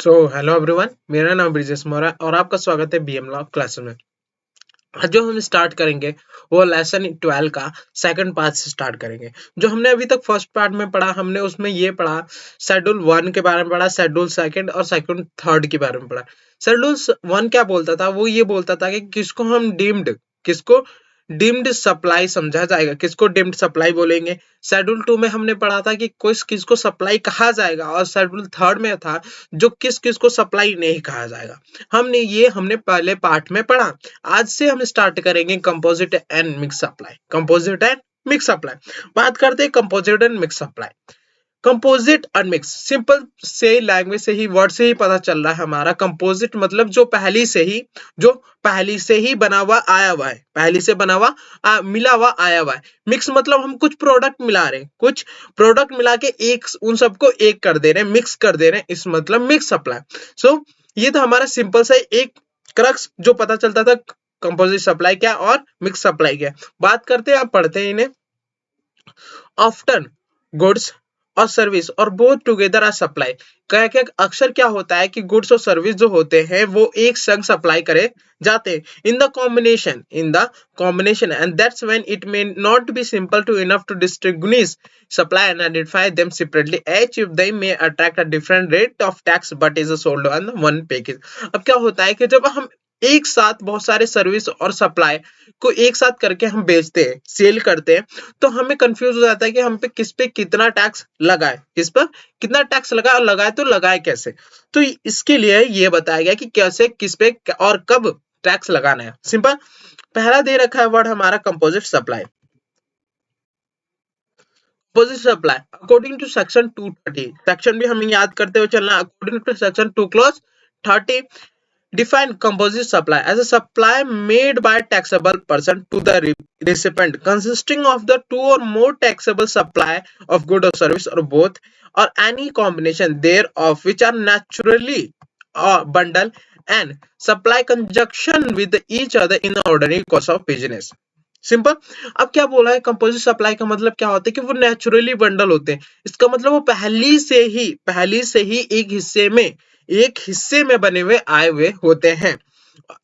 Hello everyone, मेरा नाम ब्रिजेश मौर्य और आपका स्वागत है बीएम लॉ क्लास में। आज जो हम स्टार्ट करेंगे वो लेसन 12 का सेकंड पार्ट से स्टार्ट करेंगे। जो हमने अभी तक फर्स्ट पार्ट में पढ़ा, हमने उसमें ये पढ़ा, शेड्यूल 1 के बारे में पढ़ा, शेड्यूल सेकंड और शेड्यूल थर्ड के बारे में पढ़ा। शेड्यूल 1 क्या बोलता था? वो ये बोलता था कि किसको डीम्ड सप्लाई समझा जाएगा, किसको डीम्ड सप्लाई बोलेंगे। शेड्यूल 2 में हमने पढ़ा था कि किसको सप्लाई कहा जाएगा, और शेड्यूल थर्ड में था जो किसको सप्लाई नहीं कहा जाएगा। हमने पहले पार्ट में पढ़ा। आज से हम स्टार्ट करेंगे composite and mix supply. Composite and mix supply बात करते हैं। Composite and mix supply, composite और मिक्स, सिंपल से लैंग्वेज से ही, वर्ड से ही पता चल रहा है हमारा। कंपोजिट मतलब जो पहली से ही बना हुआ आया हुआ है, पहली से बना हुआ मिला हुआ आया हुआ है। मिक्स मतलब हम कुछ प्रोडक्ट मिला रहे हैं, कुछ प्रोडक्ट मिला के एक उन सबको एक कर दे रहे हैं, मिक्स कर दे रहे हैं, इस मतलब मिक्स सप्लाई। ये था हमारा सिंपल सा एक क्रक्स जो पता चलता था कंपोजिट सप्लाई क्या और मिक्स सप्लाई क्या। बात करते हैं, आप पढ़ते हैं इन्हें। ऑफ्टन गुड्स और सर्विस और बोथ टुगेदर आर सप्लाई। क्या क्या अक्सर क्या होता है कि गुड्स और सर्विस जो होते हैं वो एक संग सप्लाई करे जाते हैं in the combination and that's when it may not be simple to enough to distinguish supply and identify them separately each if they may attract a different rate of tax but is sold on one package. अब क्या होता है कि जब हम एक साथ बहुत सारे सर्विस और सप्लाई को एक साथ करके हम बेचते हैं, सेल करते हैं, तो हमें कंफ्यूज हो जाता है कि हम पे किस पे कितना टैक्स लगाए, किस पर कितना टैक्स लगा, और लगाए तो लगाए कैसे। तो इसके लिए ये बताया गया कि कैसे, किस पे और कब टैक्स लगाना है। सिंपल, पहला दे रखा है वर्ड हमारा composite supply. Composite supply according to section 230, section भी हमें याद करते हुए चलना। According to section 2 clause 30 define composite supply as a supply made by a taxable person to the recipient consisting of the two or more taxable supply of good or service or both or any combination thereof which are naturally bundle and supply conjunction with each other in the ordinary course of business। Simple. अब क्या बोला है, composite supply का मतलब क्या होता है कि वो नेचुरली बंडल होते हैं। इसका मतलब वो पहली से ही एक हिस्से में बने हुए आए हुए होते हैं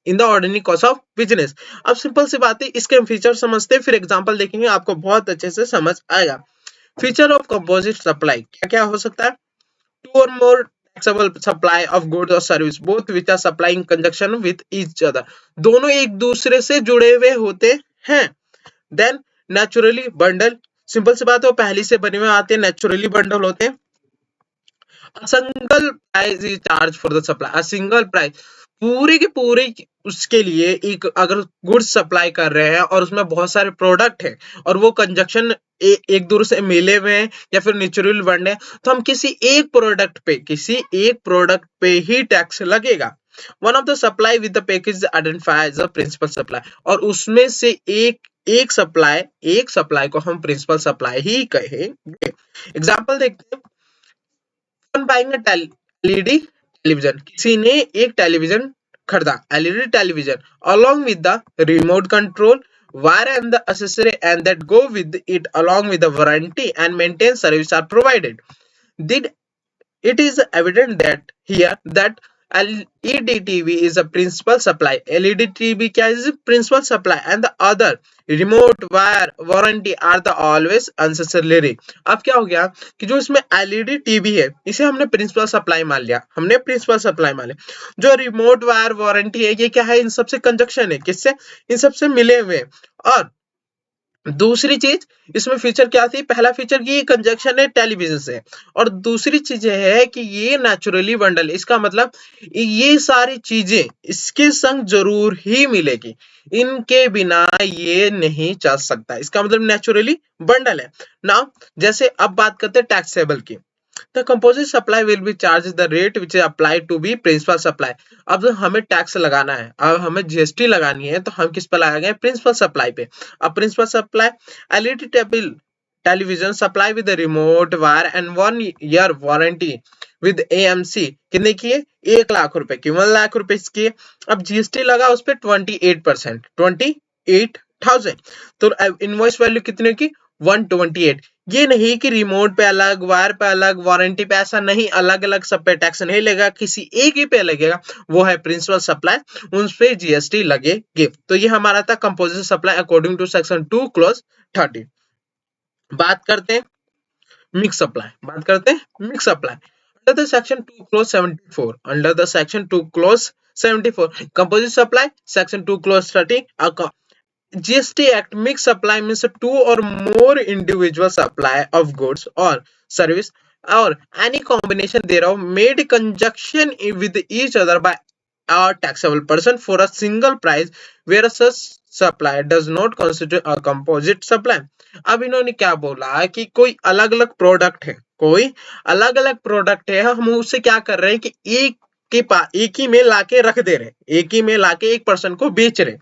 in the ordinary course of business. अब सिंपल सी बात है, इसके हम फीचर समझते हैं, फिर एग्जांपल देखेंगे, आपको बहुत अच्छे से समझ आएगा। फीचर ऑफ कंपोजिट सप्लाई क्या क्या हो सकता है? टू और मोर taxable supply of goods or service both which are supplying conjunction with each other, दोनों एक दूसरे से जुड़े हुए होते हैं। देन नेचुरली बंडल, सिंपल सी बात है, वो पहली से बने हुए आते हैं, नेचुरली बंडल होते हैं। Single price is charge for the supply, single price पूरे के पूरे उसके लिए। एक अगर गुड्स सप्लाई कर रहे हैं और उसमें बहुत सारे प्रोडक्ट हैं और वो कंजक्शन एक दूसरे से मिले हुए हैं या फिर नेचुरल बंड है, तो हम किसी एक प्रोडक्ट पे ही टैक्स लगेगा। One of the supply with the package identify as a principal supply, और उसमें से एक सप्लाई को हम प्रिंसिपल सप्लाई ही कहेंगे। एग्जांपल देखते हैं। बाइंग एलईडी टेलीविजन, किसी ने एक टेलीविजन खरीदा, LED television, along with the remote control wire and the accessory and that go with it along with the warranty and maintenance service are provided. Did it is evident that here that LED TV is a principal supply. LED TV क्या is principal supply and the other remote wire warranty are the always unnecessary. अब क्या हो गया कि जो इसमें LED TV है इसे हमने प्रिंसिपल सप्लाई मान लिया, जो रिमोट वायर वारंटी है ये क्या है, इन सबसे कंजक्शन है, किससे, इन सबसे मिले हुए। और दूसरी चीज इसमें फीचर क्या थी, पहला फीचर की कंजक्शन है टेलीविजन से, और दूसरी चीज है कि ये नेचुरली बंडल। इसका मतलब ये सारी चीजें इसके संग जरूर ही मिलेगी, इनके बिना ये नहीं चल सकता। इसका मतलब नेचुरली बंडल है ना। जैसे अब बात करते हैं टैक्सेबल की। The composite supply will be charged the rate which is applied to be principal supply. अब हमें टैक्स लगाना है, अब हमें जीएसटी लगानी है, तो हम किस पर लगाएंगे, प्रिंसिपल सप्लाई पे। अब principal supply LED television supply with remote wire and 1 year warranty with AMC कितने की है, 1 लाख रुपए की, 1 लाख रुपए की। अब जीएसटी लगा उस पर 28%, 28,000, तो इनवॉइस वैल्यू कितने की, 128। ये नहीं कि रिमोट पे अलग, वायर पे अलग, वारंटी पे ऐसा नहीं, अलग अलग सब पे टैक्स नहीं लगेगा, किसी एक ही पे लगेगा, वो है प्रिंसिपल सप्लाई, उन पे जीएसटी लगेगी। तो ये हमारा था composite supply according to section 2 clause 30। बात करते हैं mix supply, mix supply under the section 2 clause 74, under the section 2 clause 74 composite supply, section 2 clause 30 GST Act mixed supply means two or more individual supply of goods or service or any combination thereof made in conjunction with each other by a taxable person for a single price where such supply does not constitute a composite supply। अब इन्होंने क्या बोला कि कोई अलग अलग product है, कोई अलग अलग प्रोडक्ट है, हम उससे क्या कर रहे हैं कि एक ही में लाके रख दे रहे, एक ही में लाके एक पर्सन को बेच रहे,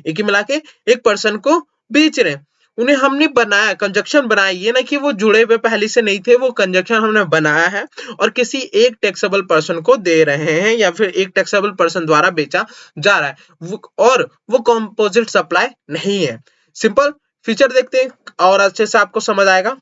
एक ही मिला के एक पर्सन को बेच रहे हैं। उन्हें हमने बनाया, कंजक्शन बनाया, ये ना कि वो जुड़े हुए पहले से नहीं थे, वो कंजक्शन हमने बनाया है और किसी एक टैक्सेबल पर्सन को दे रहे हैं या फिर एक टैक्सेबल पर्सन द्वारा बेचा जा रहा है और वो कंपोजिट सप्लाई नहीं है। सिंपल फीचर देखते हैं और अच्छे से आपको समझ आएगा।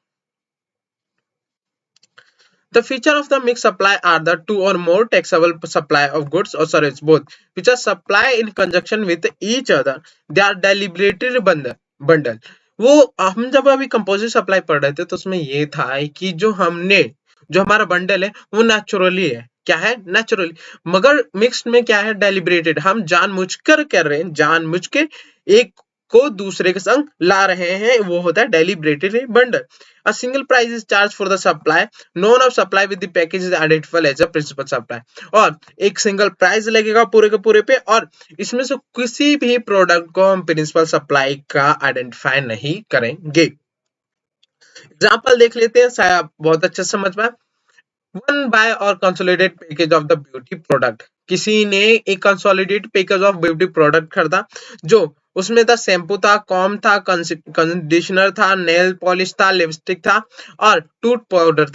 The feature of the mixed supply are the two or more taxable supply of goods or services both which are supply in conjunction with each other. They are deliberated bundle। वो हम जब अभी कंपोजिट सप्लाई पढ़ रहे थे तो उसमें ये था कि जो हमारा बंडल है वो नेचुरली है, क्या है, नेचुरली, मगर मिक्स्ड में क्या है, डेलिब्रेटेड, हम जानबूझकर कर रहे हैं, जानबूझ के एक को दूसरे के संग ला रहे हैं, वो होता है डेलिब्रेटेड bundle. A single price is charged for the supply known of supply with the package is identified as a principal supply। और एक सिंगल प्राइस लगेगा पूरे के पूरे पे और इसमें से किसी भी प्रोडक्ट को हम प्रिंसिपल सप्लाई का आइडेंटिफाई नहीं करेंगे। एग्जांपल देख लेते हैं, शायद बहुत अच्छे समझ में। वन बाय और consolidate package of the beauty product, किसी ने एक consolidate package of beauty product खरीदा, जो उसमें था शैम्पू था, कॉम था, कंडीशनर था, नेल पॉलिश था, लिपस्टिक था और टूथ पाउडर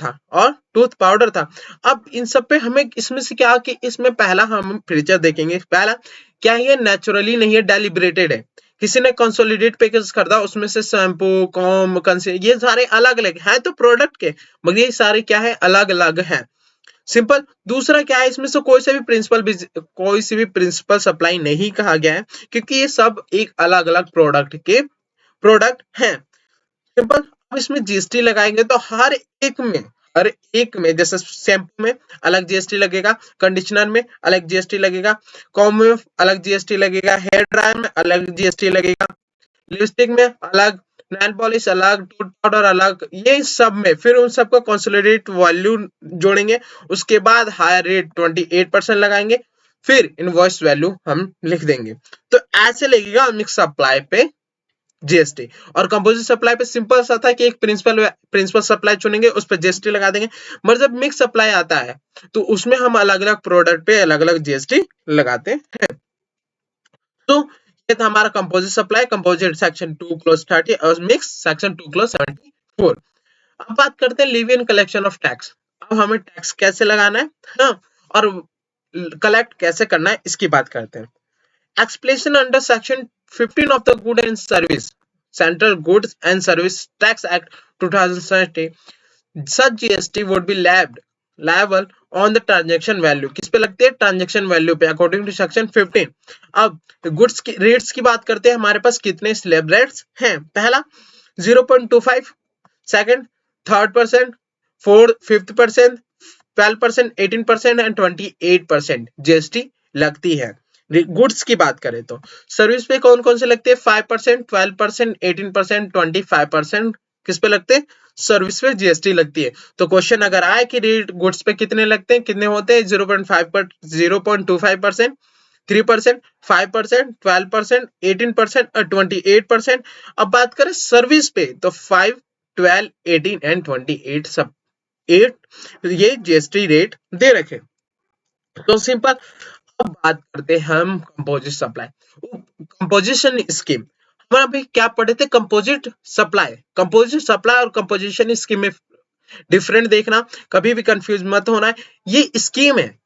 था। अब इन सब पे हमें इसमें से क्या कि इसमें पहला हम फीचर देखेंगे, पहला क्या ये नेचुरली नहीं है, डेलिब्रेटेड है। किसी ने कंसोलिडेट पैकेज खरीदा, उसमें से शैम्पू, कॉम, ये सारे अलग अलग हैं तो प्रोडक्ट के, मगर ये सारे क्या है, अलग अलग हैं। सिंपल। दूसरा क्या है, इसमें से कोई सी भी प्रिंसिपल सप्लाई नहीं कहा गया है क्योंकि ये सब एक अलग अलग प्रोडक्ट हैं। सिंपल। अब इसमें जीएसटी लगाएंगे तो हर एक में जैसे शैम्पू में अलग जीएसटी लगेगा, कंडीशनर में अलग जीएसटी लगेगा, कॉम में अलग जीएसटी लगेगा, हेयर ड्रायर में अलग जीएसटी लगेगा, लिपस्टिक में अलग, नेल पॉलिश अलग, टूथ पाउडर अलग, ये सब में फिर उन सबका कंसोलिडेट वैल्यू जोड़ेंगे, उसके बाद हायर रेट 28% लगाएंगे, फिर इनवॉइस वैल्यू हम लिख देंगे। तो ऐसे लगेगा मिक्स सप्लाई पे जीएसटी। और कंपोजिट सप्लाई पे सिंपल सा था कि एक प्रिंसिपल सप्लाई चुनेंगे, उस पर जीएसटी लगा देंगे। मगर जब मिक्स सप्लाई आता है तो उसमें हम अलग अलग प्रोडक्ट पे अलग अलग जीएसटी लगाते हैं। तो ये था हमारा composite supply, composite section 2 clause 30 और मिक्स सेक्शन 2 क्लॉज 74। अब बात करते हैं लीवी इन कलेक्शन ऑफ टैक्स। अब हमें टैक्स कैसे लगाना है, हाँ, और कलेक्ट कैसे करना है, इसकी बात करते हैं। Explanation under section 15 of the Good and Service Central Goods and Service Tax Act 2030, such GST would be liable on the transaction value। किस पे लगती है, ट्रांजेक्शन वैल्यू पे, अकॉर्डिंग टू सेक्शन 15। अब गुड्स की रेट्स की बात करते हैं, हमारे पास कितने स्लैब रेट्स हैं। पहला 0.25, second 3rd%, 4th 5th%, 12%, 18% and 28% GST लगती है। गुड्स की बात करें तो सर्विस पे कौन कौन से लगते हैं, 5%, 12%, 18%, 25% किस पे लगते हैं, सर्विस पे जीएसटी लगती है। तो क्वेश्चन अगर आए कि रेट गुड्स पे कितने लगते हैं, कितने होते हैं, 0.25%, 3%, 5%, 12%, 18% और 28%। अब बात करें सर्विस पे तो 5, 12, 18 एंड 28 सब 8 ये जीएसटी रेट दे रखे। तो सिंपल। अब बात करते हैं हम कंपोजिट सप्लाई, कंपोजिशन स्कीम। हम अभी क्या पढ़े थे, कंपोजिट सप्लाई और कंपोजिशन स्कीम में डिफरेंट देखना, कभी भी कंफ्यूज मत होना है। ये स्कीम है,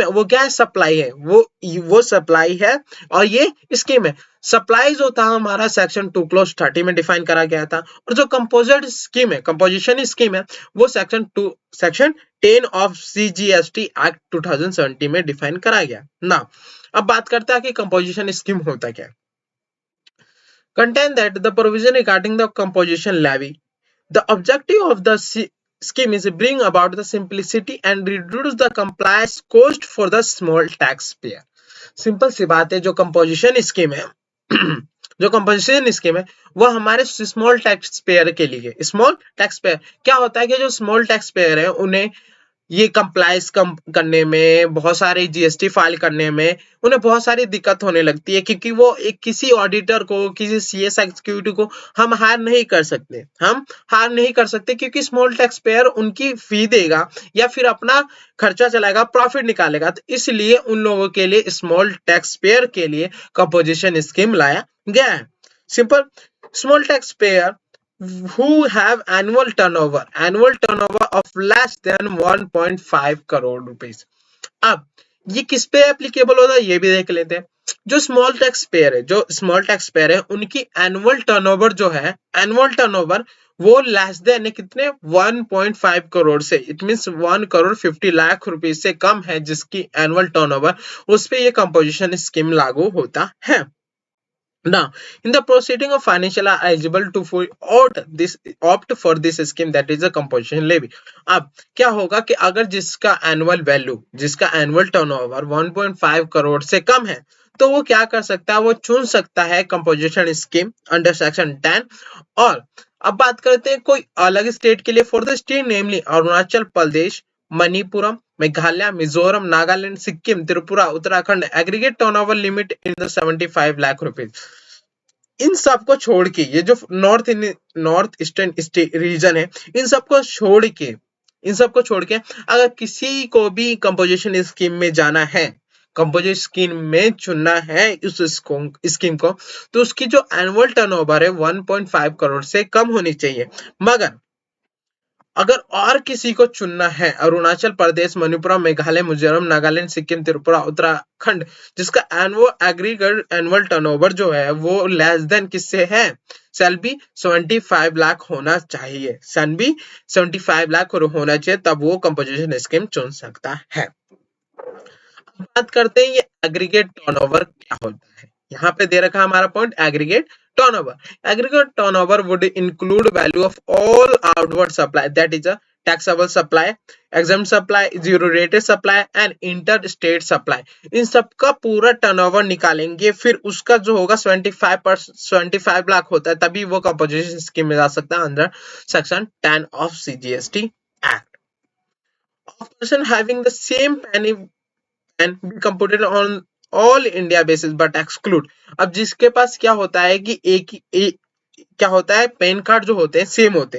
वो क्या है, सप्लाई है, वो सप्लाई है और ये स्कीम है। सप्लाई जो था हमारा सेक्शन 2 क्लॉज 30 में डिफाइन करा गया था, और जो कंपोजिट स्कीम है, कंपोजिशन स्कीम है, वो सेक्शन 10 ऑफ सीजीएसटी एक्ट 2070 में डिफाइन करा गया ना। अब बात करते हैं कि कंपोजिशन स्कीम होता क्या है। Contain that the provision regarding the composition levy. The objective of the scheme is to bring about the simplicity and reduce the compliance cost for the small taxpayer. Simple सी बात है, जो composition scheme है जो composition scheme है वो हमारे small tax payer के लिए। स्मॉल टैक्स पेयर क्या होता है कि जो स्मॉल टैक्स पेयर है उन्हें ये कंप्लाइंस कम करने में, बहुत सारे जीएसटी फाइल करने में उन्हें बहुत सारी दिक्कत होने लगती है, क्योंकि वो एक किसी ऑडिटर को, किसी सीएस एग्जीक्यूटिव को हम हायर नहीं कर सकते क्योंकि स्मॉल टैक्स पेयर उनकी फी देगा या फिर अपना खर्चा चलाएगा, प्रॉफिट निकालेगा। तो इसलिए उन लोगों के लिए, स्मॉल टैक्स पेयर के लिए कंपोजिशन स्कीम लाया गया है। Simple, small tax payer who have annual turnover of less than 1.5 crore rupees. अब ये किस पे एप्लीकेबल होता है ये भी देख लेते हैं। जो स्मॉल टैक्स पेयर है उनकी एनुअल टर्नओवर जो है, एनुअल टर्नओवर वो लेस देन कितने 1.5 करोड़ से, it means 1 crore 50 lakh rupees से कम है जिसकी एनुअल टर्नओवर, उस पे ये कंपोजिशन स्कीम लागू होता है। Now, in the proceeding of financial are eligible to opt for this scheme, that is a composition levy. अब क्या होगा कि अगर जिसका एनुअल टर्नओवर 1.5 करोड़ से कम है तो वो क्या कर सकता है, वो चुन सकता है कंपोजिशन स्कीम अंडर सेक्शन 10। और अब बात करते हैं कोई अलग स्टेट के लिए। For the state namely Arunachal Pradesh, Manipuram, Meghalaya, Mizoram, Nagaland, Sikkim, Tripura, Uttarakhand, aggregate turnover limit in the 75 lakh rupees. इन सबको छोड़ के, ये जो नॉर्थ ईस्टर्न रीजन है, इन सबको छोड़ के अगर किसी को भी कंपोजिशन स्कीम में जाना है, कंपोजिशन स्कीम में चुनना है उस स्कीम को, तो उसकी जो एनुअल टर्नओवर है 1.5 करोड़ से कम होनी चाहिए। मगर अगर और किसी को चुनना है, अरुणाचल प्रदेश, मणिपुर, मेघालय, मिजोरम, नागालैंड, सिक्किम, त्रिपुरा, उत्तराखंड, जिसका एग्रीगेट एनुअल टर्नओवर जो है वो लेस देन किससे है, शैल बी 75 लाख होना चाहिए, तब वो कंपोजिशन स्कीम चुन सकता है। बात करते हैं ये एग्रीगेट टर्नओवर क्या होता है। यहाँ पे दे रखा हमारा point, aggregate turnover would include value of all outward supply, that is a taxable supply, exempt supply, zero rated supply and interstate supply। इन सबका पूरा टर्नओवर निकालेंगे, फिर उसका जो होगा 75 लाख होता है, तभी वो कंपोजिशन स्कीम में जा सकता है under section 10 of CGST act. A person having the same penny can be computed on all India basis but exclude. अब जिसके पास क्या होता है कि क्या होता है, पैन कार्ड जो होते हैं सेम होते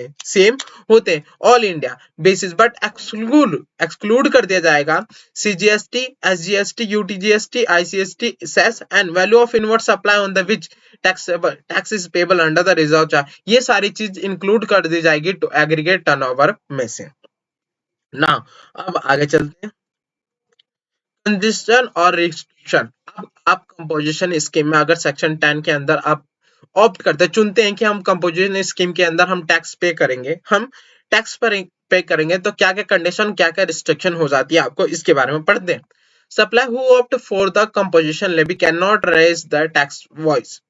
हैं all India basis, but exclude कर दिया जाएगा CGST, SGST, UTGST, ICST, cess and value of inward supply on the which tax is payable under the reserve charge. ये सारी चीज इंक्लूड कर दी जाएगी टू एग्रीगेट टर्नओवर में से ना। अब आगे चलते हैं, कंडीशन और रिस्ट्रिक्शन। अब आप कंपोजिशन स्कीम में अगर सेक्शन 10 के अंदर आप ऑप्ट करते, चुनते हैं कि हम कंपोजिशन स्कीम के अंदर हम टैक्स पे करेंगे, तो क्या क्या कंडीशन, क्या क्या रिस्ट्रिक्शन हो जाती है, आपको इसके बारे में पढ़ते हैं। Supply who opt for the composition levy can not raise the tax invoice.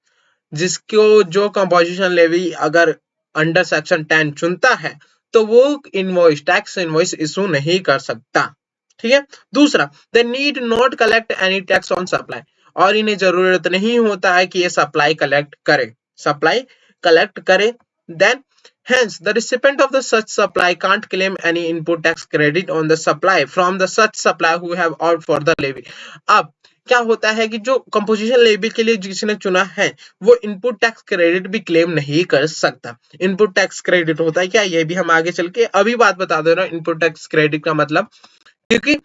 जिसको जो कंपोजिशन लेवी अगर अंडर सेक्शन 10 चुनता है तो वो टैक्स इनवॉइस इशू नहीं कर सकता। ठीक है। दूसरा, they need not collect any tax on supply, और इन्हें जरूरत नहीं होता है कि ये सप्लाई कलेक्ट करे। Then hence the recipient of the such supply can't claim any input tax credit on the supply from the such supply who have opted for the levy। अब क्या होता है कि जो कंपोजिशन लेवी के लिए जिसने चुना है वो इनपुट टैक्स क्रेडिट भी क्लेम नहीं कर सकता। इनपुट टैक्स क्रेडिट होता है क्या, ये भी हम आगे चल के अभी बात बता दे रहा हूँ। इनपुट टैक्स क्रेडिट का मतलब, क्योंकि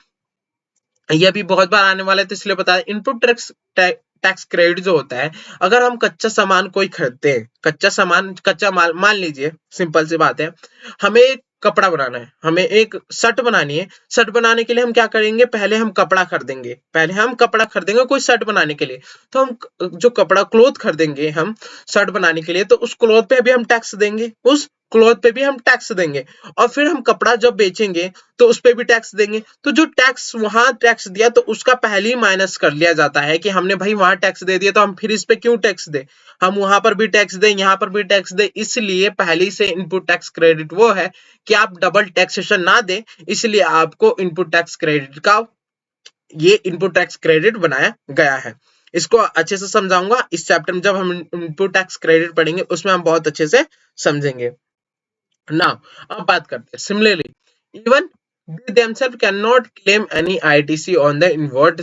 ये भी बहुत बार आने वाला है तो इसलिए बता दें। इनपुट टैक्स क्रेडिट जो होता है, अगर हम कच्चा सामान कोई खरीदते हैं, कच्चा माल मान लीजिए, सिंपल सी बात है, हमें कपड़ा बनाना है, हमें एक शर्ट बनानी है। शर्ट बनाने के लिए हम क्या करेंगे, पहले हम कपड़ा खरीदेंगे, कोई शर्ट बनाने के लिए। तो हम जो कपड़ा क्लोथ खरीदेंगे हम शर्ट बनाने के लिए, तो उस क्लोथ पे भी हम टैक्स देंगे, और फिर हम कपड़ा जब बेचेंगे तो उस पे भी टैक्स देंगे। तो जो टैक्स वहां टैक्स दिया तो उसका पहले ही माइनस कर लिया जाता है कि हमने भाई वहां टैक्स दे दिया तो हम फिर इस पे क्यों टैक्स दे, हम वहां पर भी टैक्स दें, यहाँ पर भी टैक्स दें। इसलिए पहले से इनपुट टैक्स क्रेडिट वो है कि आप डबल टैक्सेशन ना दें, इसलिए आपको इनपुट टैक्स क्रेडिट का ये इनपुट टैक्स क्रेडिट बनाया गया है। इसको अच्छे से समझाऊंगा इस चैप्टर में, जब हम इनपुट टैक्स क्रेडिट पढ़ेंगे उसमें हम बहुत अच्छे से समझेंगे। नाउ अब बात करते हैं similarly, even they themselves cannot claim any ITC on the inward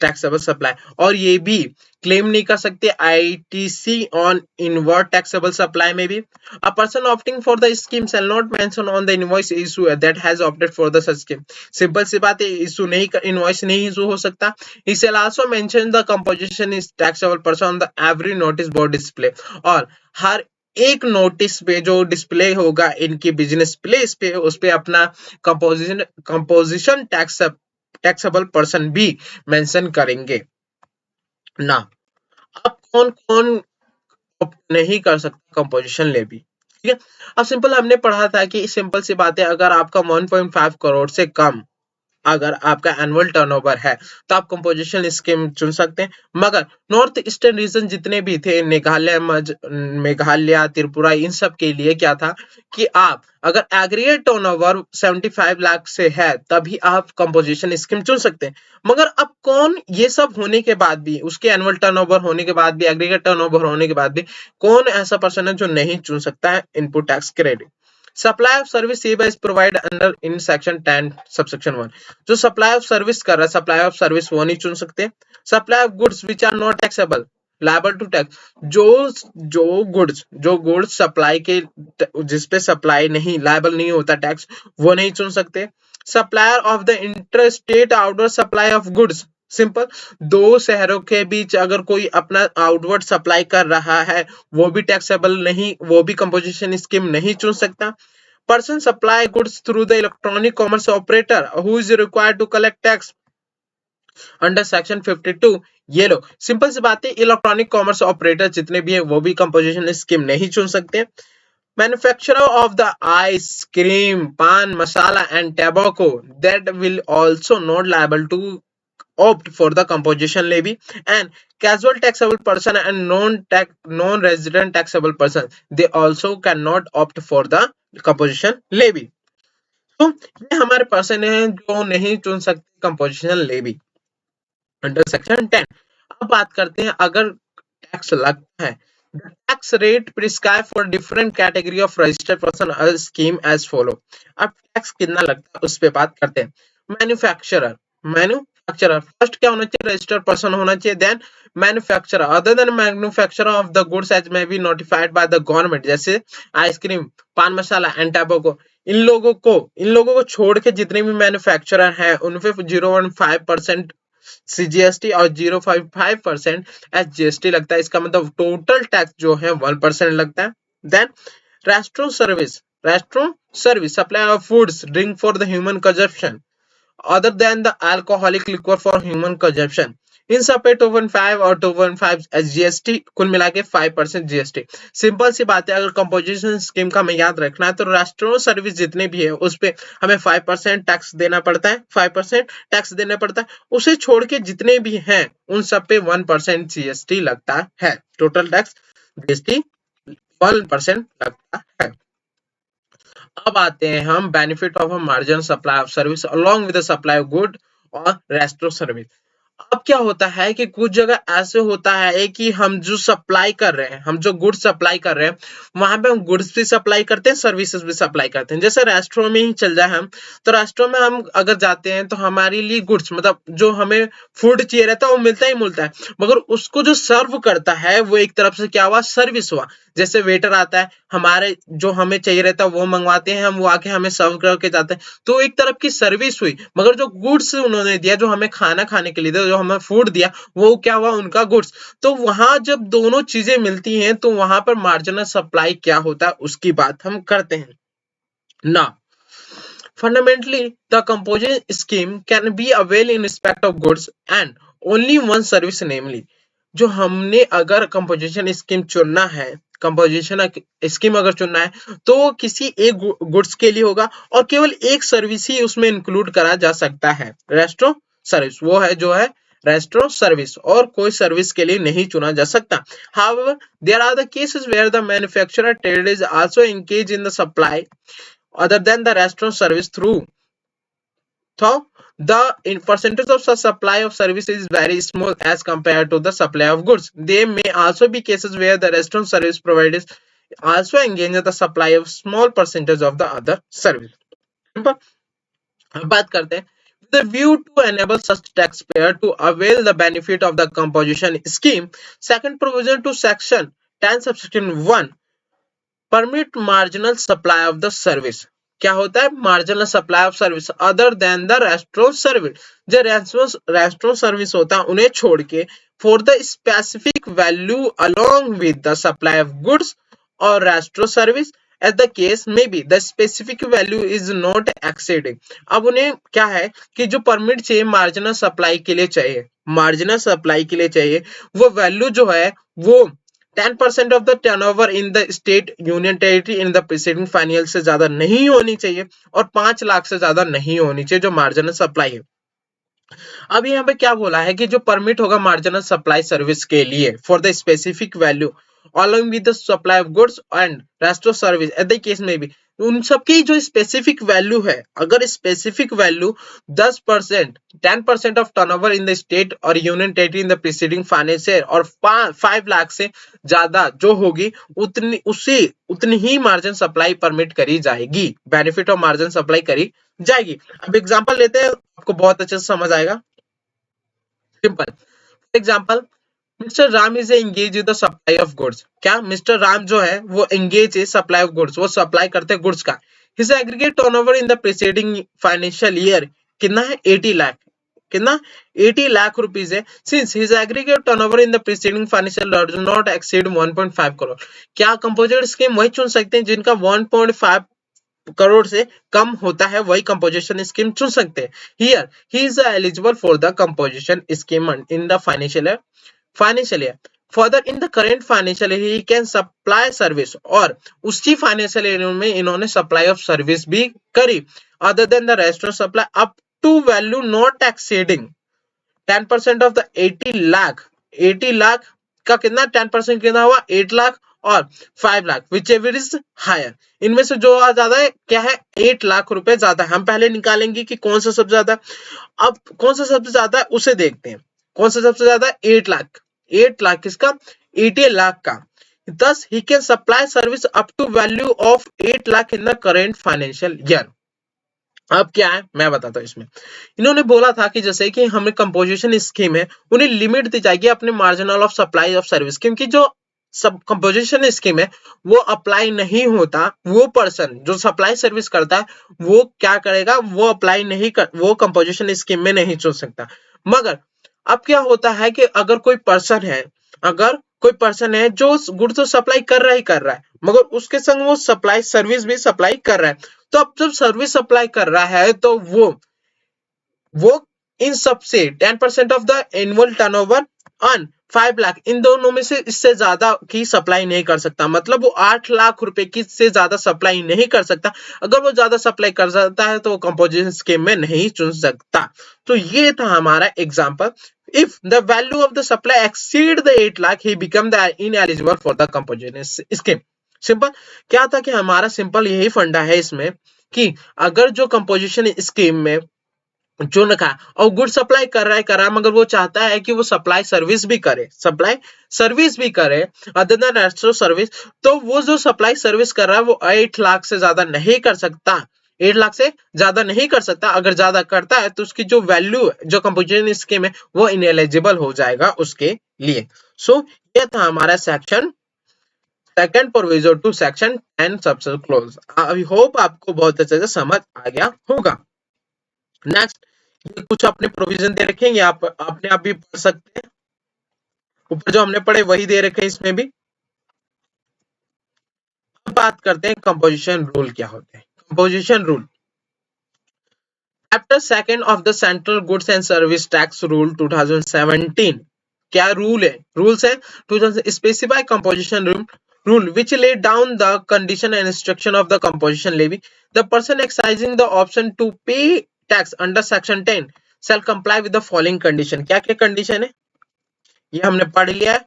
taxable supply, और ये भी क्लेम नहीं कर सकते ITC on inward taxable supply में भी। A person opting for the scheme shall not mention on the invoice issue that has opted for the such scheme। Simple सी बात है, इशू नहीं, इनवॉइस नहीं इशू हो सकता। He shall also mention the composition is taxable person on the every notice board display, और हर एक notice पे जो डिस्प्ले होगा इनकी बिजनेस प्लेस पे, उस पे अपना कंपोजिशन टैक्सेबल पर्सन भी मेंशन करेंगे ना। अब कौन कौन नहीं कर सकता कंपोजिशन लेवी, ठीक है। अब सिंपल हमने पढ़ा था कि सिंपल सी बात है, अगर आपका 1.5 करोड़ से कम अगर आपका एनुअल टर्नओवर है तो आप कंपोजिशन स्कीम चुन सकते हैं। मगर नॉर्थ ईस्टर्न रीजन जितने भी थे, मेघालय, त्रिपुरा, इन सब के लिए क्या था कि आप अगर एग्रीगेट टर्नओवर 75 लाख से है तभी आप कंपोजिशन स्कीम चुन सकते हैं। मगर अब कौन, ये सब होने के बाद भी, उसके एनुअल टर्नओवर होने के बाद भी, एग्रीगेट टर्नओवर होने के बाद भी, कौन ऐसा पर्सन है जो नहीं चुन सकता है input tax credit. Supply of service is provide under in section 10 subsection 1। जो सप्लाई ऑफ सर्विस कर रहा है, सप्लाई ऑफ सर्विस वो नहीं चुन सकते। Supply of goods which are not taxable liable to tax, जो गुड्स सप्लाई के, जिसपे सप्लाई नहीं लायबल नहीं होता टैक्स, वो नहीं चुन सकते। Supplier of the inter state outward supply of goods, simple, दो शहरों के बीच अगर कोई अपना आउटवर्ड सप्लाई कर रहा है वो भी टैक्सेबल नहीं, वो भी कंपोजिशन स्कीम नहीं चुन सकता। Person supply goods through the electronic commerce operator who is required to collect tax under section 52। ये लोग, सिंपल सी बात है, इलेक्ट्रॉनिक कॉमर्स ऑपरेटर जितने भी है वो भी कंपोजिशन स्कीम नहीं चुन सकते। Manufacturer of the ice cream, pan, masala and tobacco that will also not liable to opt for the composition levy, and casual taxable person and non-resident taxable person, they also cannot opt for the composition levy। तो ये हमारे person है जो नहीं चुन सकते composition levy under section 10। अब बात करते हैं अगर टैक्स लगता है, the tax rate prescribed for different category of registered person scheme as follow। अब टैक्स कितना लगता है उस पे बात करते हैं। मैन्युफैक्चरर फर्स्ट क्या होना चाहिए, रजिस्टर्ड पर्सन होना चाहिए। Then manufacturer other than manufacturer of the goods as may be notified by the government, जैसे आइसक्रीम, पान मसाला एंड टैबाको। इन लोगों को छोड़ के जितने भी मैन्युफैक्चरर हैं उनपे 0.5% CGST और 0.5% SGST लगता है। इसका मतलब टोटल टैक्स जो है 1% लगता है। Then restaurant service supply of foods drink for the human consumption other than the alcoholic liquor for human consumption, इन सब पे 2.5 और 2.5 SGST, कुल मिला के 5% GST। सिंपल सी बात है, अगर कंपोजिशन स्कीम का हमें याद रखना है तो रेस्टोरेंट सर्विस जितने भी है उस पे हमें 5% टैक्स देना पड़ता है, 5% टैक्स देना पड़ता है। उसे छोड़ के जितने भी हैं उन सब पे 1% GST लगता है। टोटल टैक्स GST 1% लगता है। अब आते हैं हम benefit of margin supply of service along with the supply of good और रेस्टो सर्विस। अब क्या होता है कि कुछ जगह ऐसे होता है कि हम जो सप्लाई कर रहे हैं, हम जो गुड्स सप्लाई कर रहे हैं वहां पे हम गुड्स भी सप्लाई करते हैं, सर्विसेज भी सप्लाई करते हैं। जैसे रेस्टोरेंट में ही चल जाए हम, तो रेस्टोरेंट में हम अगर जाते हैं तो हमारे लिए गुड्स मतलब जो हमें फूड चाहिए रहता है वो मिलता ही मिलता है, मगर उसको जो सर्व करता है वो एक तरफ से क्या हुआ, सर्विस हुआ। जैसे वेटर आता है, हमारे जो हमें चाहिए रहता है वो मंगवाते हैं हम, वो आके हमें सर्व करके जाते हैं, तो एक तरफ की सर्विस हुई। मगर जो गुड्स उन्होंने दिया, जो हमें खाना खाने के लिए दिया, जो हमें फूड दिया, वो क्या हुआ, उनका गुड्स। तो वहां जब दोनों चीजें मिलती हैं तो वहां पर मार्जिनल सप्लाई क्या होता है उसकी बात हम करते हैं ना। Fundamentally, the composition scheme can be availed in respect of goods and only one service, namely जो हमने अगर कंपोजिशन स्कीम चुनना है, कंपोजिशन स्कीम अगर चुनना है तो वो किसी एक गुड्स के लिए होगा और केवल एक सर्विस ही उसमें इंक्लूड करा जा सकता है, रेस्टोरेंट सर्विस। वो है जो है रेस्टोरेंट सर्विस, और कोई सर्विस के लिए नहीं चुना जा सकता। However, there are the cases where the manufacturer trade is also engaged in the supply other than the restaurant service through. So the percentage of supply of service is very small as compared to the supply of goods. There may also be cases where the restaurant service providers also engage in the supply of small percentage of the other service. अब बात करते हैं the view to enable such taxpayer to avail the benefit of the composition scheme. Second provision to section 10 subsection 1 permit marginal supply of the service. क्या होता है? Marginal supply of service other than the restaurant service. जो restaurant service होता है उन्हें छोड़ के for the specific value along with the supply of goods और restaurant service as the case may be the specific value is not exceeding. अब उन्हें क्या है कि जो परमिट चाहिए मार्जिनल सप्लाई के लिए चाहिए, मार्जिनल सप्लाई के लिए चाहिए वो वैल्यू जो है वो 10% of the turnover in the state union territory in the preceding financial से ज्यादा नहीं होनी चाहिए और 5 लाख से ज्यादा नहीं होनी चाहिए जो मार्जिनल सप्लाई है। अब यहाँ पे क्या बोला है कि जो परमिट होगा मार्जिनल सप्लाई सर्विस के लिए for the specific value along with the supply of goods and rest of service at the case में भी उन सबकी जो स्पेसिफिक वैल्यू है, अगर specific value 10% 10% of turnover in the state और union territory in the preceding financial और 5 लाख से ज्यादा जो होगी उतनी ही मार्जिन सप्लाई परमिट करी जाएगी, बेनिफिट ऑफ मार्जिन सप्लाई करी जाएगी। अब एग्जांपल लेते हैं, आपको बहुत अच्छे से समझ आएगा। Simple example, mister Ram is engage in the supply of goods. क्या मिस्टर राम जो है वो एंगेज है सप्लाई ऑफ गुड्स, वो सप्लाई करते हैं गुड्स का। His aggregate turnover in the preceding financial year कितना है? 80 लाख। कितना? 80 लाख रुपीस है। Since his aggregate turnover in the preceding financial does not exceed 1.5 crore. क्या कंपोजिट स्कीम वही चुन सकते हैं जिनका 1.5 करोड़ से कम होता है, वही कंपोजिशन स्कीम चुन सकते हैं। Here he is eligible for the composition scheme in the financial year. Further in the current financial year he can supply service, और उसी फाइनेंशियल ईयर में इन्होंने सप्लाई ऑफ सर्विस भी करी other than the restaurant supply up to value not exceeding 10% of the 80 lakh. 80 lakh का कितना 10% कितना हुआ? 8 लाख और 5 lakh whichever is higher. इनमें से जो ज्यादा है क्या है? 8 लाख रुपए ज्यादा है। हम पहले निकालेंगे कि कौन सा सबसे ज्यादा। अब कौन सा सबसे ज्यादा है उसे देखते हैं। कौन सा सबसे ज्यादा है? 8 लाख। 8 लाख किसका? 80 लाख का। Thus he can supply service up to value of 8 lakh in the current financial year. अब क्या है मैं बताता हूँ। इसमें इन्होंने बोला था कि जैसे कि हमें कंपोजिशन स्कीम है उन्हें लिमिट दी जाएगी अपने marginal of supply of service, क्योंकि जो सब कंपोजिशन स्कीम है वो अप्लाई नहीं होता। वो पर्सन जो सप्लाई सर्विस करता है वो क्या करेगा? वो अप्लाई नहीं कर, वो कंपोजिशन स्कीम में नहीं चुन सकता। मगर अब क्या होता है कि अगर कोई पर्सन है जो गुड्स तो सप्लाई कर रहा है मगर उसके संग वो सप्लाई सर्विस भी सप्लाई कर रहा है, तो अब जब सर्विस सप्लाई कर रहा है तो वो इन सबसे 10% of the annual turnover on 5 lakh इन दोनों में से इससे ज्यादा की सप्लाई नहीं कर सकता। मतलब वो 8 लाख रुपए की से ज्यादा सप्लाई नहीं कर सकता। अगर वो ज्यादा सप्लाई कर सकता है तो वो कंपोजिशन स्कीम में नहीं चुन सकता। तो ये था हमारा example. If the value of the supply exceed the 8 lakh, he become the ineligible for the composition scheme. Simple क्या था कि हमारा सिंपल यही फंडा है इसमें कि अगर जो कंपोजिशन स्कीम में जो रखा और गुड सप्लाई कर रहा है मगर वो चाहता है कि वो सप्लाई सर्विस भी करे अदर देन रेस्टोरेंट सर्विस, तो वो जो सप्लाई सर्विस कर रहा है वो 8 लाख से ज्यादा नहीं कर सकता। 8 लाख से ज्यादा नहीं कर सकता। अगर ज्यादा करता है तो उसकी जो वैल्यू जो कंपोजिशन स्कीम है वो इनएलिजिबल हो जाएगा उसके लिए। सो ये था हमारा section second provision to section 10 सबसे क्लोज। आई होप आपको बहुत अच्छे से समझ आ गया होगा। नेक्स्ट ये कुछ अपने प्रोविजन दे रखेंगे, आप अपने आप भी पढ़ सकते हैं। ऊपर जो हमने पढ़े वही दे रखे हैं इसमें भी। अब बात करते हैं कंपोजिशन रूल क्या होते हैं। Composition rule chapter second of the central goods and service tax rule 2017, क्या रूल है? रूल्स है 2000 specify composition rule which lay down the condition and instruction of the composition levy. The person exercising the option to pay tax under section 10 shall comply with the following condition. क्या क्या condition है ये हमने पढ़ लिया है.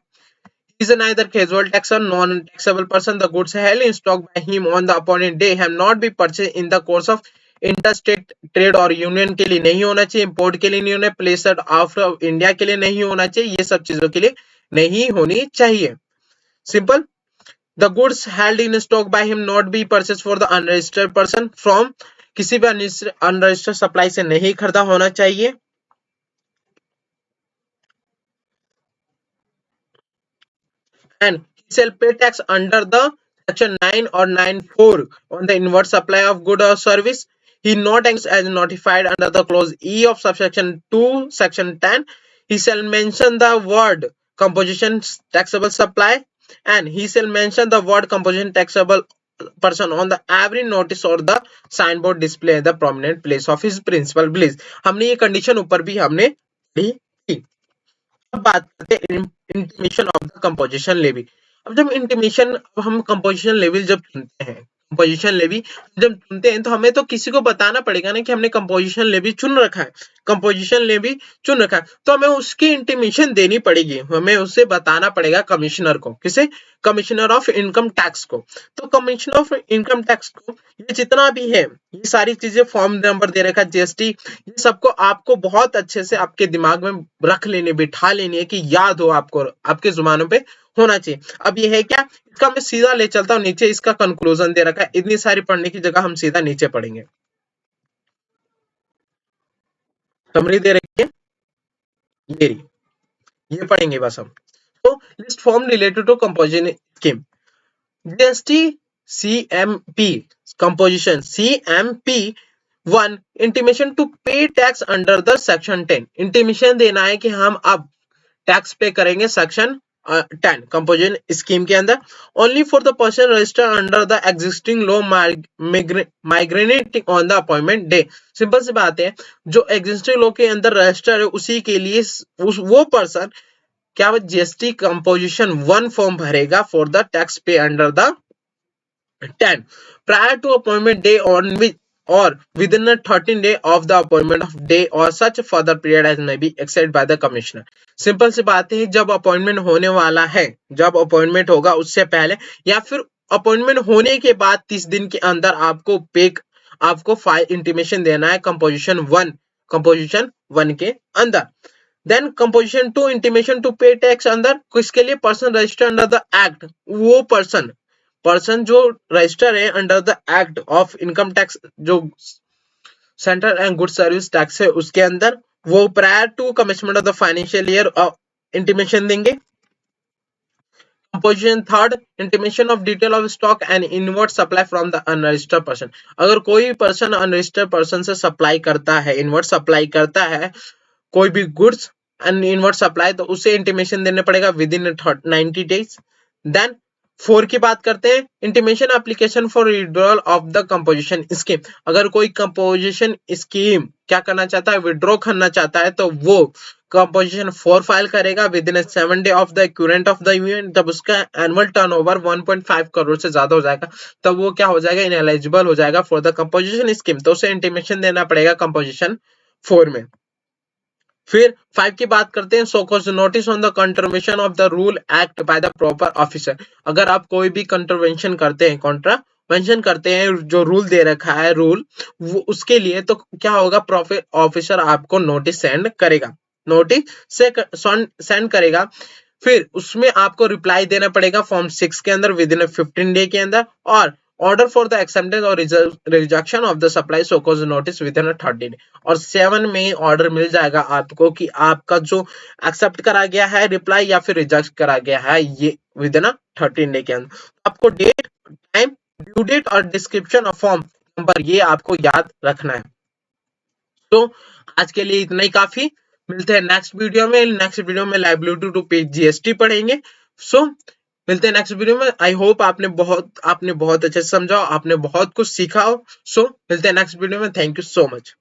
Is neither casual tax or non-taxable person. The goods held in stock by him on the appointed day have not been purchased in the course of interstate trade और union के लिए नहीं होना चाहिए, इंपोर्ट के लिए नहीं होना, प्लेस्ड आउट ऑफ इंडिया के लिए नहीं होना चाहिए, ये सब चीजों के लिए नहीं होनी चाहिए. Simple. The goods held in stock by him not be purchase for the unregistered person from, किसी भी अनरजिस्टर्ड सप्लाई से नहीं खरीदा होना चाहिए. And he shall pay tax under the section 9 or 9(4) on the inward supply of good or service. He not as notified under the clause E of subsection 2 section 10. He shall mention the word composition taxable supply, and he shall mention the word composition taxable person on the every notice or the signboard display the prominent place of his principal place. हमने ये condition ऊपर भी हमने ली थी. अब बात करते हैं intimation of the composition levy. अब जब इंटीमेशन, अब हम कंपोजिशन लेवल जब चुनते हैं, कंपोजिशन लेवी जब चुनते हैं तो हमें तो किसी को बताना पड़ेगा ना कि हमने कंपोजिशन लेवी चुन रखा है, कंपोजिशन लेवी चुन रखा है, तो हमें उसकी इंटीमेशन देनी पड़ेगी, हमें उसे बताना पड़ेगा कमिश्नर को. किसे? कमिश्नर ऑफ इनकम टैक्स को. तो कमिश्नर ऑफ इनकम टैक्स को ये जितना भी है, ये सारी चीजें, फॉर्म नंबर दे रखा है, जीएसटी, ये सबको आपको बहुत अच्छे से आपके दिमाग में रख लेने, बिठा लेनी है कि याद हो, आपको आपके जुबानों पे होना चाहिए. अब ये है क्या, इसका मैं सीधा ले चलता हूं नीचे, इसका कंक्लूजन दे रखा है, इतनी सारी पढ़ने की जगह हम सीधा नीचे पढ़ेंगे. समरी दे रखी है ये पढ़ेंगे बस हम. तो list form related to composition scheme. GST CMP composition CMP 1 intimation to pay tax under the section 10. Intimation देना है कि हम अब टैक्स पे करेंगे सेक्शन 10 कंपोजिशन स्कीम के अंदर. Only for the person registered under the existing law migrating on the appointment day. Simple सी बात है, जो एग्जिस्टिंग लॉ के अंदर रजिस्टर है उसी के लिए वो पर्सन क्या जीएसटी कंपोजिशन 1 फॉर्म भरेगा फॉर द टैक्स पे under the 10 prior to appointment day on which or within the 13 day of the appointment of day or such further period as may be accepted by the commissioner. Simple सी बात है, जब appointment होने वाला है, जब appointment होगा उससे पहले या फिर अपॉइंटमेंट होने के बाद 30 दिन के अंदर आपको फाइल इंटीमेशन देना है कंपोजिशन 1 के अंदर. Then composition 2 intimation to pay tax अंदर किसके लिए? Person registered under the act. वो पर्सन जो रजिस्टर है under the act of income tax, जो central and good service tax है उसके अंदर, वो prior to commencement of the financial year intimation देंगे. Composition 3 intimation of detail of stock and inward supply from the unregistered person. अगर कोई person unregistered person से supply करता है, इनवर्ड सप्लाई करता है कोई भी गुड्स एंड इनवर्ड सप्लाई, तो उसे इंटीमेशन देने पड़ेगा विद इन 90 डेज. देन 4 की बात करते हैं, intimation application for withdrawal of the composition scheme. अगर कोई कंपोजिशन स्कीम क्या करना चाहता है, विड्रॉ करना चाहता है, तो वो कंपोजिशन 4 फाइल करेगा with in 7 day of the equivalent of the event. जब उसका एनुअल टर्नओवर 1.5 करोड़ से ज्यादा हो जाएगा तब वो क्या हो जाएगा, इनएलिजिबल हो जाएगा फॉर द कंपोजिशन स्कीम. तो उसे इंटीमेशन देना पड़ेगा कंपोजिशन 4 में. फिर 5 की बात करते हैं, so notice on the contravention of the rule act by the proper officer. अगर आप कोई भी कंट्रवेंशन करते हैं, कॉन्ट्रावेंशन करते हैं, जो रूल दे रखा है रूल, वो उसके लिए तो क्या होगा, प्रॉपर ऑफिसर आपको नोटिस सेंड करेगा. फिर उसमें आपको रिप्लाई देना पड़ेगा फॉर्म 6 के अंदर विद इन 15 डे के अंदर, और ऑर्डर फॉर द एक्सेप्टेंस और rejection of the supply show cause notice with in 30 day. और 7 में ऑर्डर मिल जाएगा आपको कि आपका जो एक्सेप्ट करा गया है रिप्लाई या फिर रिजेक्ट करा गया है, ये विद इन 13 डे के अंदर. आपको डेट, टाइम, ड्यू डेट और डिस्क्रिप्शन ऑफ फॉर्म नंबर ये आपको याद रखना है. तो आज के लिए इतना ही काफी. मिलते हैं नेक्स्ट वीडियो में. नेक्स्ट वीडियो में लायबिलिटी टू पे जीएसटी पढ़ेंगे. सो मिलते हैं नेक्स्ट वीडियो में. आई होप आपने बहुत अच्छे से समझा, आपने बहुत कुछ सीखा हो. सो मिलते हैं नेक्स्ट वीडियो में. Thank you so much.